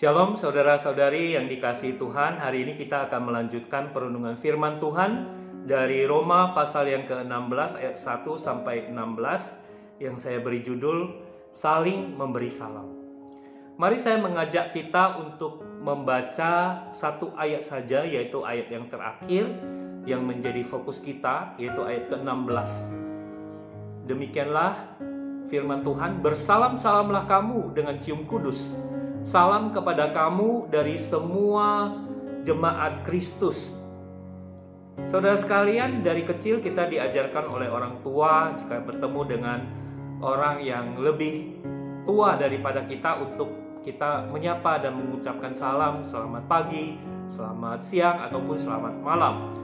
Shalom saudara-saudari yang dikasihi Tuhan. Hari ini kita akan melanjutkan perenungan firman Tuhan dari Roma pasal yang ke-16 ayat 1 sampai 16 yang saya beri judul Saling Memberi Salam. Mari saya mengajak kita untuk membaca satu ayat saja, yaitu ayat yang terakhir yang menjadi fokus kita, yaitu ayat ke-16. Demikianlah firman Tuhan, bersalam-salamlah kamu dengan cium kudus. Salam kepada kamu dari semua jemaat Kristus. Saudara sekalian, dari kecil kita diajarkan oleh orang tua jika bertemu dengan orang yang lebih tua daripada kita untuk kita menyapa dan mengucapkan salam, selamat pagi, selamat siang, ataupun selamat malam.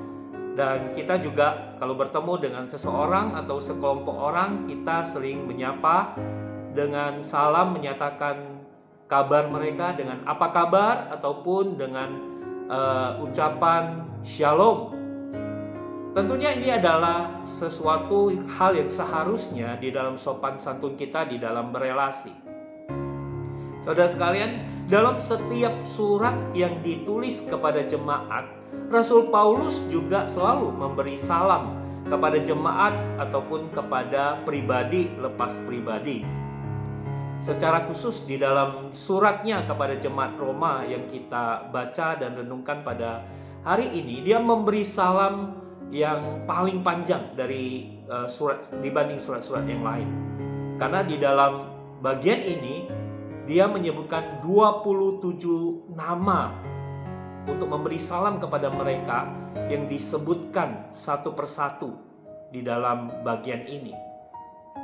Dan kita juga kalau bertemu dengan seseorang atau sekelompok orang, kita sering menyapa dengan salam, menyatakan kabar mereka dengan apa kabar, ataupun dengan ucapan shalom. Tentunya ini adalah sesuatu hal yang seharusnya di dalam sopan santun kita di dalam berelasi. Saudara sekalian, dalam setiap surat yang ditulis kepada jemaat, Rasul Paulus juga selalu memberi salam kepada jemaat ataupun kepada pribadi lepas pribadi. Secara khusus di dalam suratnya kepada jemaat Roma yang kita baca dan renungkan pada hari ini, dia memberi salam yang paling panjang dari surat dibanding surat-surat yang lain. Karena di dalam bagian ini dia menyebutkan 27 nama untuk memberi salam kepada mereka yang disebutkan satu persatu di dalam bagian ini.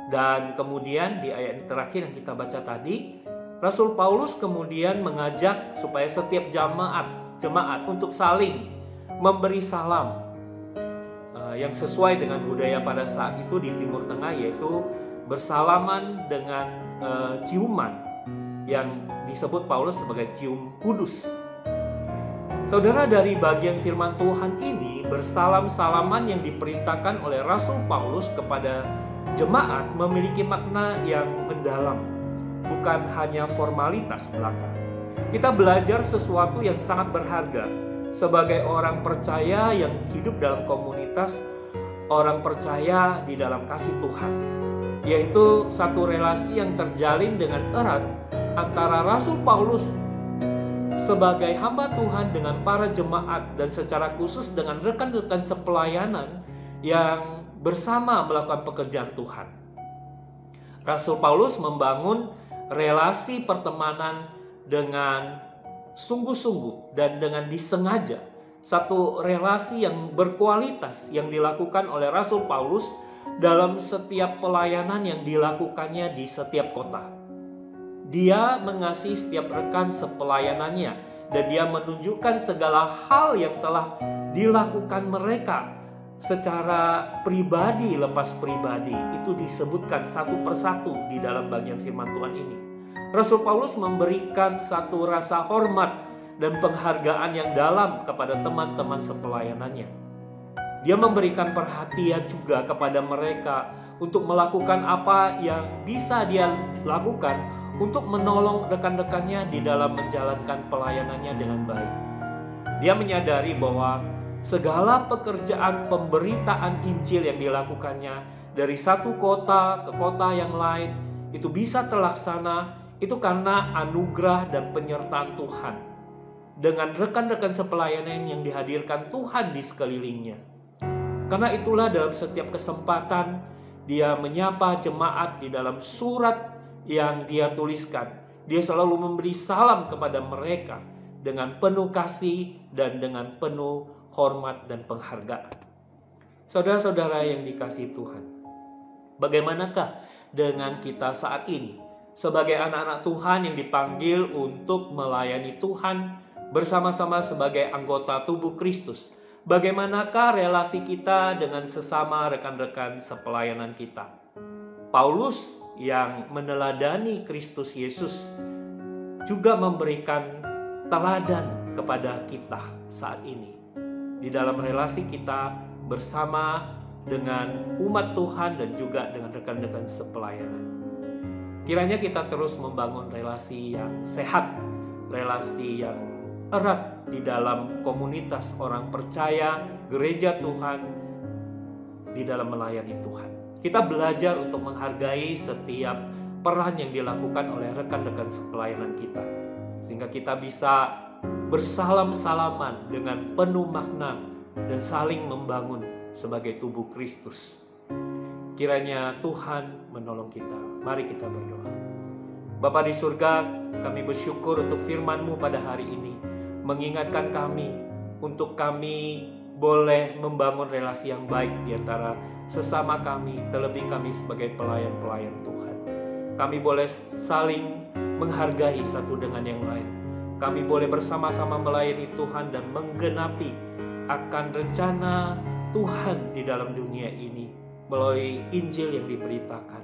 Dan kemudian di ayat terakhir yang kita baca tadi, Rasul Paulus kemudian mengajak supaya setiap jemaat untuk saling memberi salam yang sesuai dengan budaya pada saat itu di Timur Tengah, yaitu bersalaman dengan ciuman yang disebut Paulus sebagai cium kudus. Saudara, dari bagian firman Tuhan ini, bersalam-salaman yang diperintahkan oleh Rasul Paulus kepada jemaat memiliki makna yang mendalam, bukan hanya formalitas belaka. Kita belajar sesuatu yang sangat berharga sebagai orang percaya yang hidup dalam komunitas orang percaya di dalam kasih Tuhan, yaitu satu relasi yang terjalin dengan erat antara Rasul Paulus sebagai hamba Tuhan dengan para jemaat, dan secara khusus dengan rekan-rekan sepelayanan yang bersama melakukan pekerjaan Tuhan. Rasul Paulus membangun relasi pertemanan dengan sungguh-sungguh dan dengan disengaja. Satu relasi yang berkualitas yang dilakukan oleh Rasul Paulus dalam setiap pelayanan yang dilakukannya di setiap kota. Dia mengasihi setiap rekan sepelayanannya, dan dia menunjukkan segala hal yang telah dilakukan mereka secara pribadi lepas pribadi. Itu disebutkan satu persatu di dalam bagian firman Tuhan ini. Rasul Paulus memberikan satu rasa hormat dan penghargaan yang dalam kepada teman-teman sepelayanannya. Dia memberikan perhatian juga kepada mereka untuk melakukan apa yang bisa dia lakukan untuk menolong rekan-rekannya di dalam menjalankan pelayanannya dengan baik. Dia menyadari bahwa segala pekerjaan pemberitaan Injil yang dilakukannya dari satu kota ke kota yang lain itu bisa terlaksana itu karena anugerah dan penyertaan Tuhan, dengan rekan-rekan sepelayanan yang dihadirkan Tuhan di sekelilingnya. Karena itulah dalam setiap kesempatan dia menyapa jemaat di dalam surat yang dia tuliskan, dia selalu memberi salam kepada mereka dengan penuh kasih dan dengan penuh hormat dan penghargaan. Saudara-saudara yang dikasihi Tuhan, bagaimanakah dengan kita saat ini sebagai anak-anak Tuhan yang dipanggil untuk melayani Tuhan bersama-sama sebagai anggota tubuh Kristus? Bagaimanakah relasi kita dengan sesama rekan-rekan sepelayanan kita? Paulus yang meneladani Kristus Yesus juga memberikan teladan kepada kita saat ini di dalam relasi kita bersama dengan umat Tuhan dan juga dengan rekan-rekan sepelayanan. Kiranya kita terus membangun relasi yang sehat relasi yang erat di dalam komunitas orang percaya, gereja Tuhan, di dalam melayani Tuhan. Kita belajar untuk menghargai setiap peran yang dilakukan oleh rekan-rekan sepelayanan kita, sehingga kita bisa bersalam-salaman dengan penuh makna dan saling membangun sebagai tubuh Kristus. Kiranya Tuhan menolong kita. Mari kita berdoa. Bapa di surga, kami bersyukur untuk firman-Mu pada hari ini, mengingatkan kami untuk kami boleh membangun relasi yang baik di antara sesama kami, terlebih kami sebagai pelayan-pelayan Tuhan. Kami boleh saling menghargai satu dengan yang lain. Kami boleh bersama-sama melayani Tuhan dan menggenapi akan rencana Tuhan di dalam dunia ini melalui Injil yang diberitakan.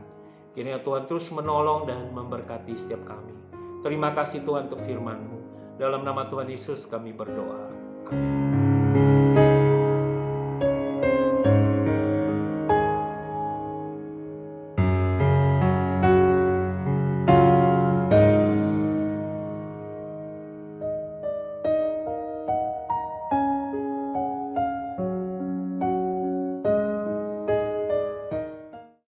Kiranya Tuhan terus menolong dan memberkati setiap kami. Terima kasih Tuhan untuk firman-Mu. Dalam nama Tuhan Yesus kami berdoa. Amin.